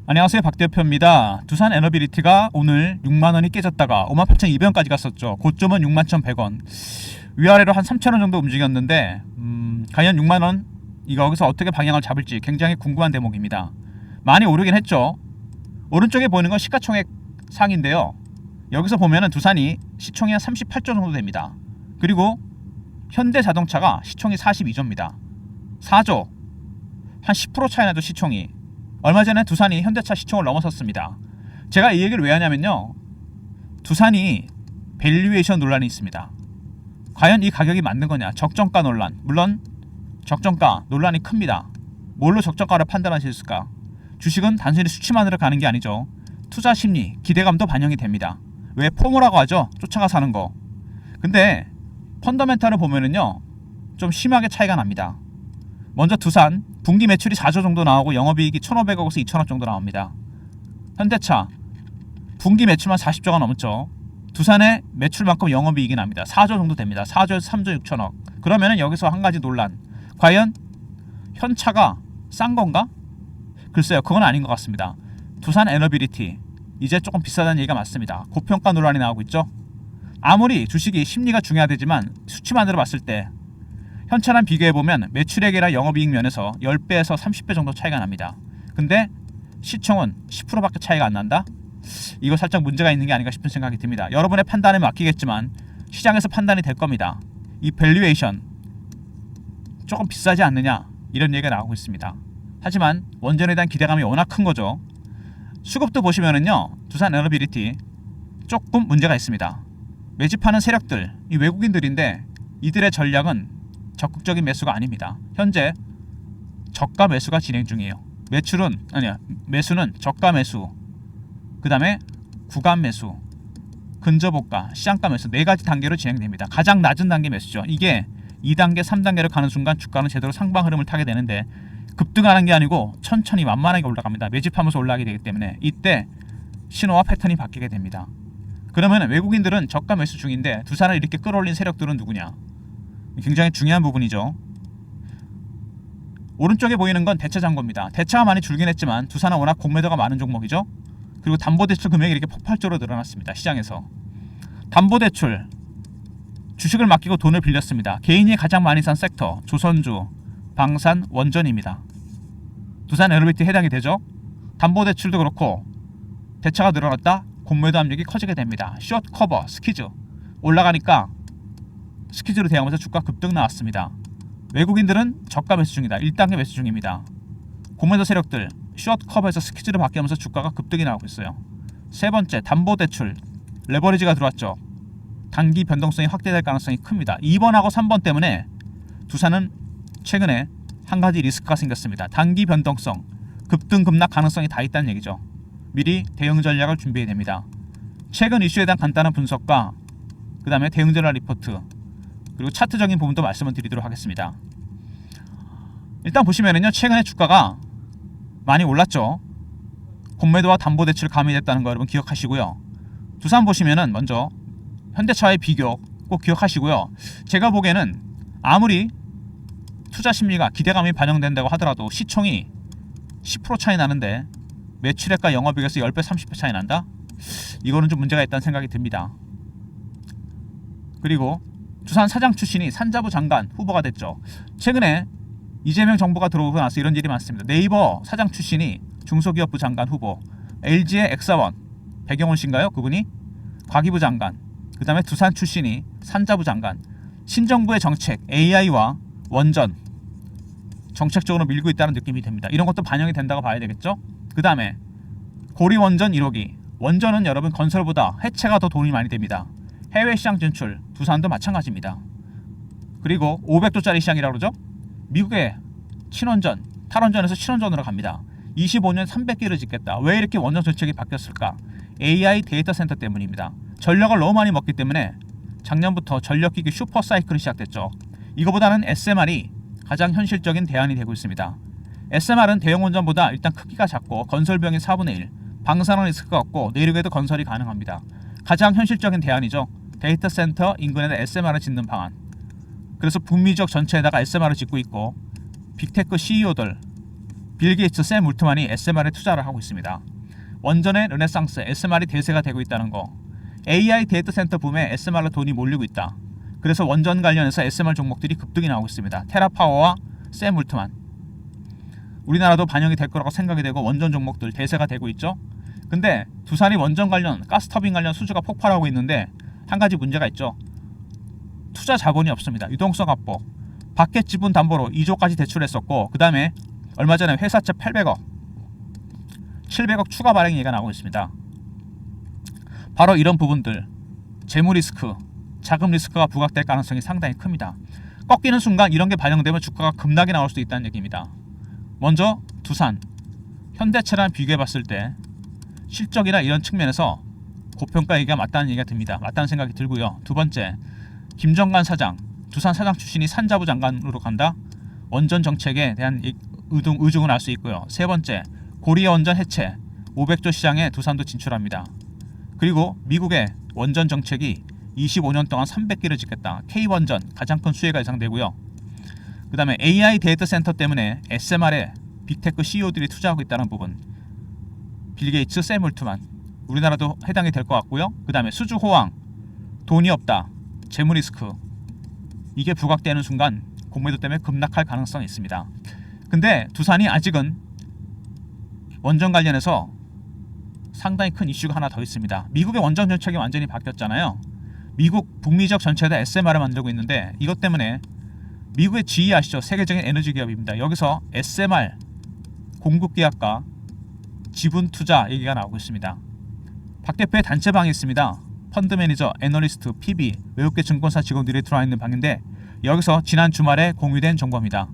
안녕하세요, 박 대표입니다. 두산 에너빌리티가 오늘 6만원이 깨졌다가 58,200원까지 갔었죠. 고점은 61,100원. 위아래로 한 3,000원 정도 움직였는데 과연 6만원 이거 여기서 어떻게 방향을 잡을지 굉장히 궁금한 대목입니다. 많이 오르긴 했죠. 오른쪽에 보이는 건 시가총액 상인데요. 여기서 보면은 두산이 시총이 한 38조 정도 됩니다. 그리고 현대자동차가 시총이 42조입니다. 4조. 한 10% 차이 나죠, 시총이. 얼마 전에 두산이 현대차 시총을 넘어섰습니다. 제가 이 얘기를 왜 하냐면요, 두산이 밸류에이션 논란이 있습니다. 과연 이 가격이 맞는 거냐, 적정가 논란. 물론 적정가 논란이 큽니다. 뭘로 적정가를 판단할 수 있을까? 주식은 단순히 수치만으로 가는 게 아니죠. 투자 심리, 기대감도 반영이 됩니다. 왜 포모라고 하죠? 쫓아가 사는 거. 근데 펀더멘탈을 보면은요, 좀 심하게 차이가 납니다. 먼저 두산 분기 매출이 4조 정도 나오고 영업이익이 1,500억에서 2,000억 정도 나옵니다. 현대차 분기 매출만 40조가 넘었죠. 두산의 매출만큼 영업이익이 납니다. 4조 정도 됩니다. 4조에서 3조 6천억. 그러면은 여기서 한 가지 논란. 과연 현차가 싼 건가? 글쎄요, 그건 아닌 것 같습니다. 두산 에너빌리티 이제 조금 비싸다는 얘기가 맞습니다. 고평가 논란이 나오고 있죠. 아무리 주식이 심리가 중요하지만 수치만으로 봤을 때 현차랑 비교해보면 매출액이나 영업이익 면에서 10배에서 30배 정도 차이가 납니다. 근데 시총은 10%밖에 차이가 안 난다? 이거 살짝 문제가 있는 게 아닌가 싶은 생각이 듭니다. 여러분의 판단에 맡기겠지만 시장에서 판단이 될 겁니다. 이 밸류에이션 조금 비싸지 않느냐, 이런 얘기가 나오고 있습니다. 하지만 원전에 대한 기대감이 워낙 큰 거죠. 수급도 보시면은요, 두산 에너빌리티 조금 문제가 있습니다. 매집하는 세력들, 이 외국인들인데 이들의 전략은 적극적인 매수가 아닙니다. 현재 저가 매수가 진행 중이에요. 매수는 저가 매수, 그 다음에 구간 매수, 근저보가, 시장가 매수 4가지 단계로 진행됩니다. 가장 낮은 단계 매수죠. 이게 2단계, 3단계로 가는 순간 주가는 제대로 상방 흐름을 타게 되는데 급등하는 게 아니고 천천히 만만하게 올라갑니다. 매집하면서 올라가게 되기 때문에 이때 신호와 패턴이 바뀌게 됩니다. 그러면 외국인들은 저가 매수 중인데 두산을 이렇게 끌어올린 세력들은 누구냐? 굉장히 중요한 부분이죠. 오른쪽에 보이는 건 대차 잔고입니다. 대차가 많이 줄긴 했지만 두산은 워낙 공매도가 많은 종목이죠. 그리고 담보대출 금액이 이렇게 폭발적으로 늘어났습니다. 시장에서 담보대출, 주식을 맡기고 돈을 빌렸습니다. 개인이 가장 많이 산 섹터 조선주, 방산, 원전입니다. 두산 에너빌리티 해당이 되죠. 담보대출도 그렇고 대차가 늘어났다, 공매도 압력이 커지게 됩니다. 숏 커버, 스키즈 올라가니까 스키즈로 대응하면서 주가 급등 나왔습니다. 외국인들은 저가 매수 중이다. 1단계 매수 중입니다. 공매도 세력들 숏 커버에서 스키즈로 바뀌면서 주가가 급등이 나오고 있어요. 세 번째, 담보대출 레버리지가 들어왔죠. 단기 변동성이 확대될 가능성이 큽니다. 2번하고 3번 때문에 두산은 최근에 한 가지 리스크가 생겼습니다. 단기 변동성, 급등 급락 가능성이 다 있다는 얘기죠. 미리 대응 전략을 준비해야 됩니다. 최근 이슈에 대한 간단한 분석과 그 다음에 대응 전략 리포트, 그리고 차트적인 부분도 말씀을 드리도록 하겠습니다. 일단 보시면은요, 최근에 주가가 많이 올랐죠. 공매도와 담보대출 가미됐다는 거 여러분 기억하시고요. 두산 보시면은 먼저 현대차의 비교 꼭 기억하시고요. 제가 보기에는 아무리 투자 심리가 기대감이 반영된다고 하더라도 시총이 10% 차이 나는데 매출액과 영업이익에서 10배 30배 차이 난다? 이거는 좀 문제가 있다는 생각이 듭니다. 그리고 두산 사장 출신이 산자부 장관 후보가 됐죠. 최근에 이재명 정부가 들어오고 나서 이런 일이 많습니다. 네이버 사장 출신이 중소기업부 장관 후보, LG의 엑사원 배경원 씨인가요? 그분이 과기부 장관, 그 다음에 두산 출신이 산자부 장관. 신정부의 정책 AI와 원전 정책적으로 밀고 있다는 느낌이 듭니다. 이런 것도 반영이 된다고 봐야 되겠죠. 그 다음에 고리원전 1호기, 원전은 여러분 건설보다 해체가 더 돈이 많이 됩니다. 해외 시장 진출, 두산도 마찬가지입니다. 그리고 500조짜리 시장이라고 그러죠. 미국의 친원전, 탈원전에서 친원전으로 갑니다. 25년 300기를 짓겠다. 왜 이렇게 원전 정책이 바뀌었을까? AI 데이터 센터 때문입니다. 전력을 너무 많이 먹기 때문에 작년부터 전력기기 슈퍼사이클이 시작됐죠. 이거보다는 SMR이 가장 현실적인 대안이 되고 있습니다. SMR은 대형 원전보다 일단 크기가 작고 건설 비용이 4분의 1, 방사능 리스크가 없고 내륙에도 건설이 가능합니다. 가장 현실적인 대안이죠. 데이터 센터 인근에다 SMR을 짓는 방안. 그래서 북미 지역 전체에다가 SMR을 짓고 있고 빅테크 CEO들, 빌 게이츠, 샘 울트만이 SMR에 투자를 하고 있습니다. 원전의 르네상스, SMR이 대세가 되고 있다는 거. AI 데이터 센터 붐에 SMR로 돈이 몰리고 있다. 그래서 원전 관련해서 SMR 종목들이 급등이 나오고 있습니다. 테라파워와 샘 울트만. 우리나라도 반영이 될 거라고 생각이 되고 원전 종목들 대세가 되고 있죠. 근데 두산이 원전 관련, 가스터빈 관련 수주가 폭발하고 있는데 한 가지 문제가 있죠. 투자 자본이 없습니다. 유동성 확보. 밖에 지분 담보로 2조까지 대출했었고, 그 다음에 얼마 전에 회사채 800억, 700억 추가 발행 얘기가 나오고 있습니다. 바로 이런 부분들, 재무 리스크, 자금 리스크가 부각될 가능성이 상당히 큽니다. 꺾이는 순간 이런 게 반영되면 주가가 급락이 나올 수도 있다는 얘기입니다. 먼저 두산, 현대차랑 비교해봤을 때 실적이나 이런 측면에서 고평가 얘기가 맞다는 얘기가 듭니다. 맞다는 생각이 들고요. 두 번째, 김정관 사장, 두산 사장 출신이 산자부 장관으로 간다. 원전 정책에 대한 의중을 알 수 있고요. 세 번째, 고리아 원전 해체, 500조 시장에 두산도 진출합니다. 그리고 미국의 원전 정책이 25년 동안 300기를 짓겠다. K원전 가장 큰 수혜가 예상되고요. 그 다음에 AI 데이터 센터 때문에 SMR에 빅테크 CEO들이 투자하고 있다는 부분. 빌 게이츠, 샘 울트만. 우리나라도 해당이 될 것 같고요. 그 다음에 수주 호황, 돈이 없다, 재무 리스크. 이게 부각되는 순간 공매도 때문에 급락할 가능성이 있습니다. 근데 두산이 아직은 원전 관련해서 상당히 큰 이슈가 하나 더 있습니다. 미국의 원전 정책이 완전히 바뀌었잖아요. 미국 북미적 전체에다 SMR을 만들고 있는데 이것 때문에 미국의 GE 아시죠? 세계적인 에너지 기업입니다. 여기서 SMR 공급 계약과 지분 투자 얘기가 나오고 있습니다. 박 대표의 단체방이 있습니다. 펀드 매니저, 애널리스트, PB, 외국계 증권사 직원들이 들어와 있는 방인데 여기서 지난 주말에 공유된 정보입니다.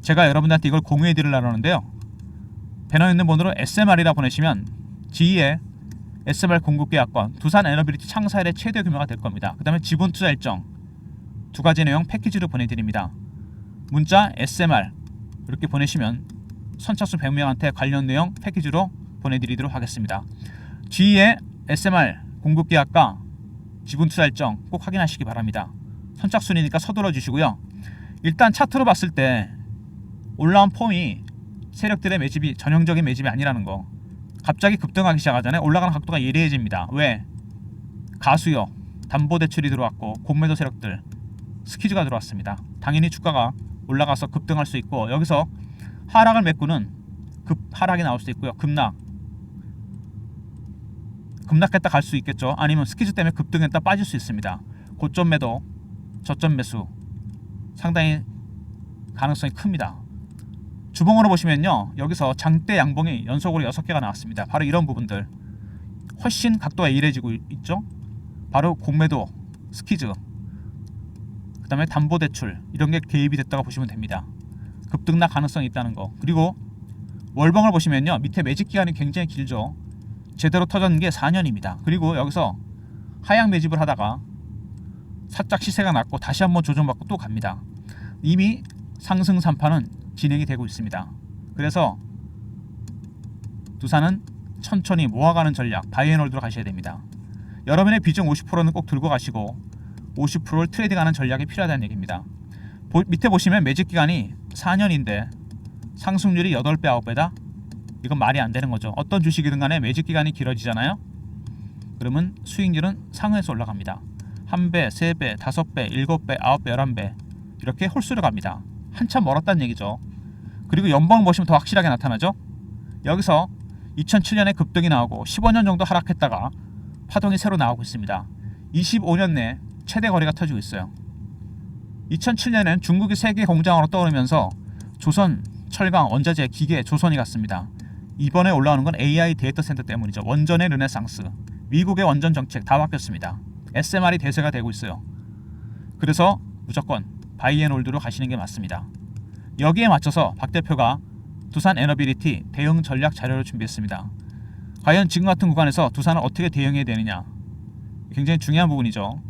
제가 여러분들한테 이걸 공유해 드리려고 하는데요. 배너에 있는 번호로 SMR이라 보내시면 GE의 SMR 공급 계약권, 두산 에너빌리티 창사 일의 최대 규모가 될 겁니다. 그 다음에 지분 투자 일정, 두 가지 내용 패키지로 보내드립니다. 문자 SMR 이렇게 보내시면 선착순 100명한테 관련 내용 패키지로 보내드리도록 하겠습니다. GE의 SMR 공급 계약과 지분 투자 일정 꼭 확인하시기 바랍니다. 선착순이니까 서둘러 주시고요. 일단 차트로 봤을 때 올라온 폼이 세력들의 매집이 전형적인 매집이 아니라는 거. 갑자기 급등하기 시작하잖아요. 올라가는 각도가 예리해집니다. 왜? 가수요, 담보대출이 들어왔고 공매도 세력들, 스퀴즈가 들어왔습니다. 당연히 주가가 올라가서 급등할 수 있고 여기서 하락을 메꾸는 급 하락이 나올 수 있고요. 급락했다 갈 수 있겠죠. 아니면 스퀴즈 때문에 급등했다 빠질 수 있습니다. 고점 매도, 저점 매수 상당히 가능성이 큽니다. 주봉으로 보시면요. 여기서 장대 양봉이 연속으로 6개가 나왔습니다. 바로 이런 부분들. 훨씬 각도가 이래지고 있죠. 바로 공매도, 스퀴즈, 그 다음에 담보대출 이런 게 개입이 됐다고 보시면 됩니다. 급등락 가능성이 있다는 거. 그리고 월봉을 보시면요. 밑에 매집 기간이 굉장히 길죠. 제대로 터졌는 게 4년입니다. 그리고 여기서 하향 매집을 하다가 살짝 시세가 낮고 다시 한번 조정받고 또 갑니다. 이미 상승 3파는 진행이 되고 있습니다. 그래서 두산은 천천히 모아가는 전략, 바이앤홀드로 가셔야 됩니다. 여러분의 비중 50%는 꼭 들고 가시고 50%를 트레이딩하는 전략이 필요하다는 얘기입니다. 밑에 보시면 매집 기간이 4년인데 상승률이 8배, 9배다? 이건 말이 안 되는 거죠. 어떤 주식이든 간에 매집 기간이 길어지잖아요. 그러면 수익률은 상회에서 올라갑니다. 1배, 3배, 5배, 7배, 9배, 11배 이렇게 홀수로 갑니다. 한참 멀었다는 얘기죠. 그리고 연봉을 보시면 더 확실하게 나타나죠. 여기서 2007년에 급등이 나오고 15년 정도 하락했다가 파동이 새로 나오고 있습니다. 25년 내 최대 거래가 터지고 있어요. 2007년에는 중국이 세계 공장으로 떠오르면서 조선, 철강, 원자재, 기계, 조선이 갔습니다. 이번에 올라오는 건 AI 데이터 센터 때문이죠. 원전의 르네상스, 미국의 원전 정책 다 바뀌었습니다. SMR이 대세가 되고 있어요. 그래서 무조건 바이앤홀드로 가시는 게 맞습니다. 여기에 맞춰서 박 대표가 두산 에너빌리티 대응 전략 자료를 준비했습니다. 과연 지금 같은 구간에서 두산은 어떻게 대응해야 되느냐, 굉장히 중요한 부분이죠.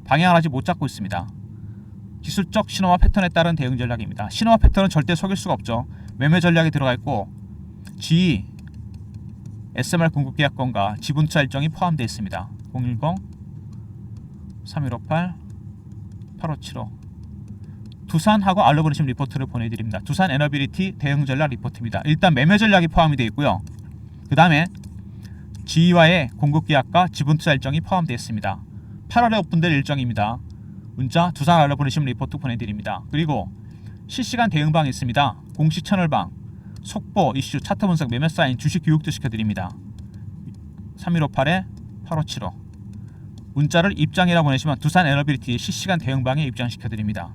방향을 아직 못 잡고 있습니다. 기술적 신호와 패턴에 따른 대응 전략입니다. 신호와 패턴은 절대 속일 수가 없죠. 매매 전략이 들어가 있고 GE SMR 공급 계약권과 지분 투자 일정이 포함되어 있습니다. 010-3158-8575 두산하고 알로보내심 리포트를 보내드립니다. 두산 에너빌리티 대응 전략 리포트입니다. 일단 매매 전략이 포함이 되어 있고요. 그 다음에 지위와의 공급 계약과 지분 투자 일정이 포함되어 있습니다. 8월에 오픈될 일정입니다. 문자 두산 알로보내심 리포트 보내드립니다. 그리고 실시간 대응방이 있습니다. 공식 채널방, 속보, 이슈, 차트 분석, 매매 사인, 주식 교육도 시켜드립니다. 3158-8575 문자를 입장이라고 보내시면 두산 에너빌리티 실시간 대응방에 입장시켜드립니다.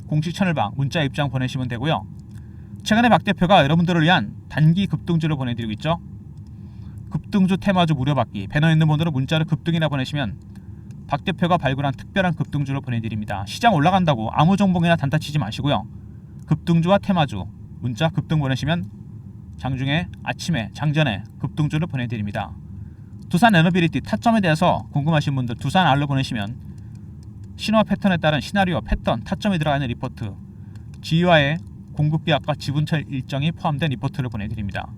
공식 채널방 문자 입장 보내시면 되고요. 최근에 박 대표가 여러분들을 위한 단기 급등주를 보내드리고 있죠. 급등주 테마주 무료 받기, 배너에 있는 번호로 문자를 급등이라 보내시면 박 대표가 발굴한 특별한 급등주를 보내드립니다. 시장 올라간다고 아무 종목이나 단타 치지 마시고요. 급등주와 테마주 문자 급등 보내시면 장중에 아침에 장전에 급등주를 보내드립니다. 두산 에너빌리티 타점에 대해서 궁금하신 분들 두산 알로 보내시면 신호와 패턴에 따른 시나리오, 패턴, 타점이 들어가 있는 리포트, 지위와의 공급 계약과 지분차 일정이 포함된 리포트를 보내드립니다.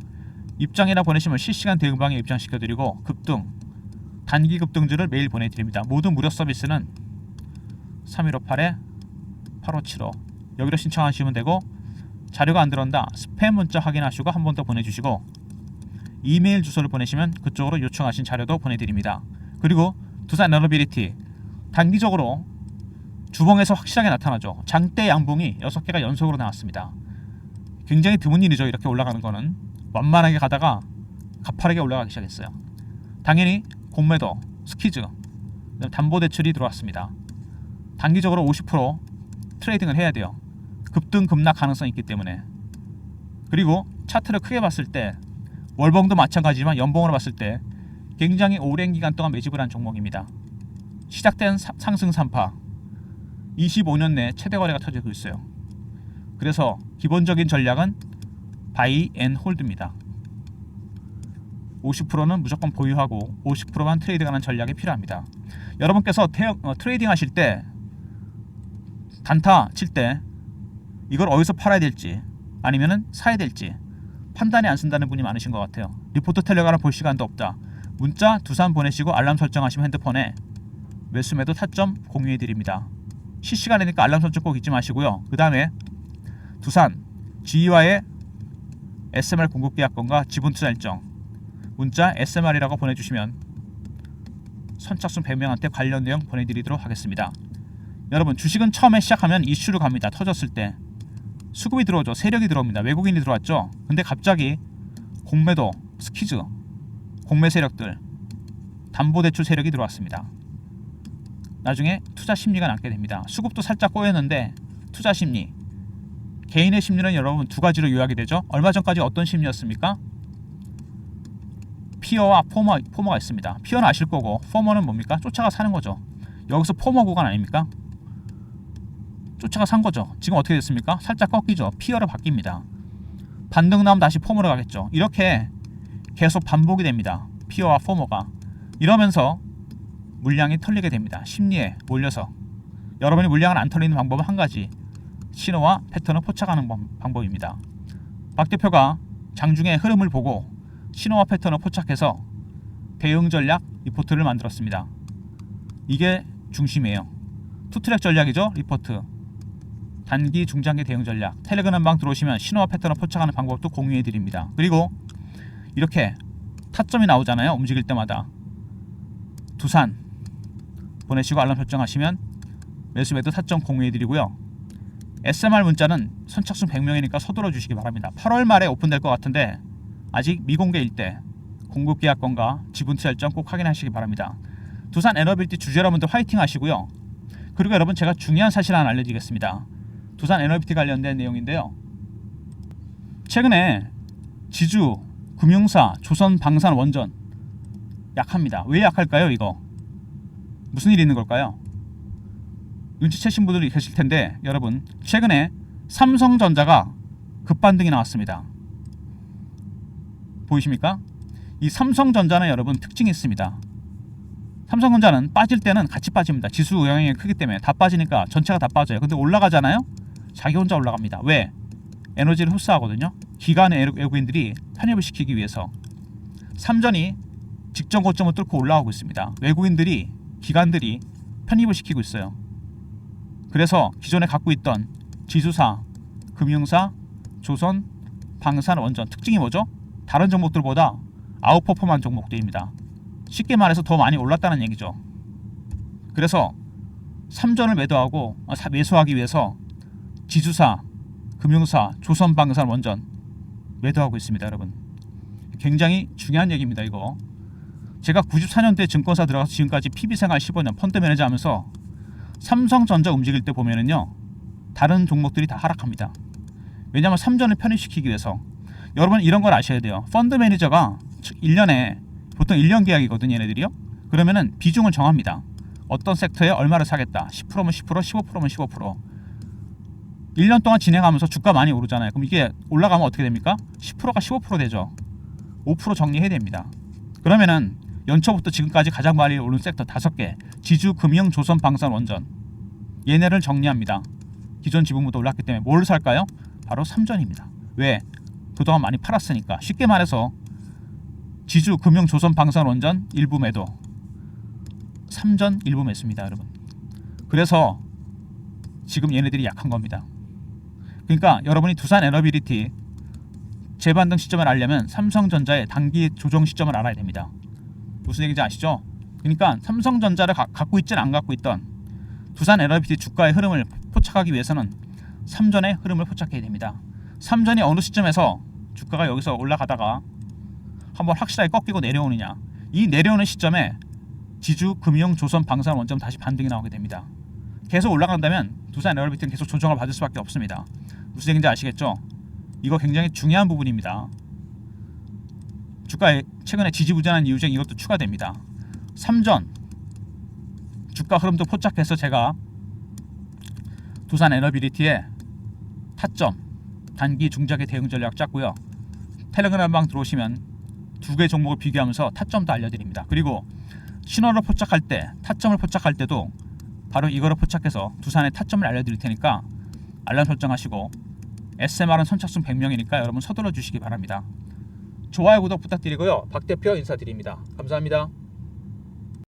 입장이라 보내시면 실시간 대응방에 입장시켜드리고 급등, 단기 급등주를 매일 보내드립니다. 모든 무료 서비스는 3158-8575 여기로 신청하시면 되고, 자료가 안 들어온다 스팸 문자 확인하시고 한 번 더 보내주시고 이메일 주소를 보내시면 그쪽으로 요청하신 자료도 보내드립니다. 그리고 두산 에너빌리티 단기적으로 주봉에서 확실하게 나타나죠. 장대 양봉이 6개가 연속으로 나왔습니다. 굉장히 드문 일이죠. 이렇게 올라가는 거는 완만하게 가다가 가파르게 올라가기 시작했어요. 당연히 공매도, 스키즈, 담보대출이 들어왔습니다. 단기적으로 50% 트레이딩을 해야 돼요. 급등 급락 가능성이 있기 때문에. 그리고 차트를 크게 봤을 때 월봉도 마찬가지지만 연봉으로 봤을 때 굉장히 오랜 기간 동안 매집을 한 종목입니다. 시작된 상승 산파 25년 내 최대 거래가 터지고 있어요. 그래서 기본적인 전략은 바이 앤 홀드입니다. 50%는 무조건 보유하고 50%만 트레이딩하는 전략이 필요합니다. 여러분께서 트레이딩 하실 때 단타 칠 때 이걸 어디서 팔아야 될지 아니면은 사야 될지 판단이 안 쓴다는 분이 많으신 것 같아요. 리포트 텔레그램 볼 시간도 없다. 문자 두산 보내시고 알람 설정하시면 핸드폰에 매수 매도 타점 공유해 드립니다. 실시간이니까 알람 설정 꼭 잊지 마시고요. 그 다음에 두산 지위와의 SMR 공급 계약권과 지분 투자 일정 문자 SMR이라고 보내주시면 선착순 100명한테 관련 내용 보내드리도록 하겠습니다. 여러분 주식은 처음에 시작하면 이슈로 갑니다. 터졌을 때 수급이 들어오죠. 세력이 들어옵니다. 외국인이 들어왔죠. 근데 갑자기 공매도, 스키즈, 공매 세력들, 담보대출 세력이 들어왔습니다. 나중에 투자 심리가 남게 됩니다. 수급도 살짝 꼬였는데 투자 심리, 개인의 심리는 여러분 두 가지로 요약이 되죠. 얼마 전까지 어떤 심리였습니까? 피어와 포머가 있습니다. 피어는 아실 거고 포머는 뭡니까? 쫓아가 사는 거죠. 여기서 포머 구간 아닙니까? 쫓아가 산 거죠. 지금 어떻게 됐습니까? 살짝 꺾이죠. 피어로 바뀝니다. 반등 나오면 다시 포머로 가겠죠. 이렇게 계속 반복이 됩니다. 피어와 포머가. 이러면서 물량이 털리게 됩니다. 심리에 몰려서. 여러분이 물량을 안 털리는 방법은 한 가지. 신호와 패턴을 포착하는 방법입니다. 박 대표가 장중에 흐름을 보고 신호와 패턴을 포착해서 대응 전략 리포트를 만들었습니다. 이게 중심이에요. 투트랙 전략이죠. 리포트. 단기, 중장기 대응 전략. 텔레그램 방 들어오시면 신호와 패턴을 포착하는 방법도 공유해 드립니다. 그리고 이렇게 타점이 나오잖아요. 움직일 때마다. 두산 보내시고 알람 설정하시면 매수 매도 타점 공유해 드리고요. SMR 문자는 선착순 100명이니까 서둘러 주시기 바랍니다. 8월 말에 오픈될 것 같은데 아직 미공개일 때 공급 계약권과 지분 투자 일정 꼭 확인하시기 바랍니다. 두산 에너빌리티 주주 여러분들 화이팅 하시고요. 그리고 여러분 제가 중요한 사실 하나 알려드리겠습니다. 두산 에너빌리티 관련된 내용인데요. 최근에 지주, 금융사, 조선, 방산, 원전 약합니다. 왜 약할까요? 이거 무슨 일이 있는 걸까요? 눈치채신 분들이 계실 텐데 여러분 최근에 삼성전자가 급반등이 나왔습니다. 보이십니까? 이 삼성전자는 여러분 특징이 있습니다. 삼성전자는 빠질 때는 같이 빠집니다. 지수 영향이 크기 때문에 다 빠지니까 전체가 다 빠져요. 근데 올라가잖아요? 자기 혼자 올라갑니다. 왜? 에너지를 흡수하거든요. 기관의 외국인들이 편입을 시키기 위해서. 삼전이 직전 고점을 뚫고 올라오고 있습니다. 외국인들이, 기관들이 편입을 시키고 있어요. 그래서 기존에 갖고 있던 지수사, 금융사, 조선, 방산, 원전 특징이 뭐죠? 다른 종목들보다 아웃퍼폼한 종목들입니다. 쉽게 말해서 더 많이 올랐다는 얘기죠. 그래서 3전을 매수하기 위해서 지수사, 금융사, 조선, 방산, 원전 매도하고 있습니다, 여러분. 굉장히 중요한 얘기입니다, 이거. 제가 94년도에 증권사 들어가서 지금까지 PB생활 15년 펀드 매니저 하면서 삼성전자 움직일 때 보면은요, 다른 종목들이 다 하락합니다. 왜냐하면 3전을 편입시키기 위해서. 여러분 이런 걸 아셔야 돼요. 펀드 매니저가 1년에 보통 1년 계약이거든요, 얘네들이요. 그러면은 비중을 정합니다. 어떤 섹터에 얼마를 사겠다. 10%면 10%, 15%면 15%. 1년 동안 진행하면서 주가 많이 오르잖아요. 그럼 이게 올라가면 어떻게 됩니까? 10%가 15% 되죠. 5% 정리해야 됩니다. 그러면은 연초부터 지금까지 가장 많이 오른 섹터 5개, 지주, 금융, 조선, 방산, 원전, 얘네를 정리합니다. 기존 지분보다 올랐기 때문에 뭘 살까요? 바로 3전입니다. 왜? 그동안 많이 팔았으니까. 쉽게 말해서 지주, 금융, 조선, 방산, 원전 일부 매도, 3전 일부 매수입니다, 여러분. 그래서 지금 얘네들이 약한 겁니다. 그러니까 여러분이 두산 에너비리티 재반등 시점을 알려면 삼성전자의 단기 조정 시점을 알아야 됩니다. 무슨 얘기인지 아시죠? 그러니까 삼성전자를 갖고 있든 안 갖고 있던 두산 에너비리티 주가의 흐름을 포착하기 위해서는 3전의 흐름을 포착해야 됩니다. 3전이 어느 시점에서 주가가 여기서 올라가다가 한번 확실하게 꺾이고 내려오느냐, 이 내려오는 시점에 지주, 금융, 조선, 방산, 원전 다시 반등이 나오게 됩니다. 계속 올라간다면 두산 에너비리티는 계속 조정을 받을 수밖에 없습니다. 무슨 얘기인지 아시겠죠? 이거 굉장히 중요한 부분입니다. 주가에 최근에 지지부진한 이유 중에 이것도 추가됩니다. 3전 주가 흐름도 포착해서 제가 두산 에너비리티의 타점, 단기, 중장기 대응 전략 짰고요. 텔레그램방 들어오시면 두 개 종목을 비교하면서 타점도 알려드립니다. 그리고 신호를 포착할 때, 타점을 포착할 때도 바로 이거를 포착해서 두산의 타점을 알려드릴 테니까 알람 설정하시고, SMR은 선착순 100명이니까 여러분 서둘러 주시기 바랍니다. 좋아요, 구독 부탁드리고요. 박 대표 인사드립니다. 감사합니다.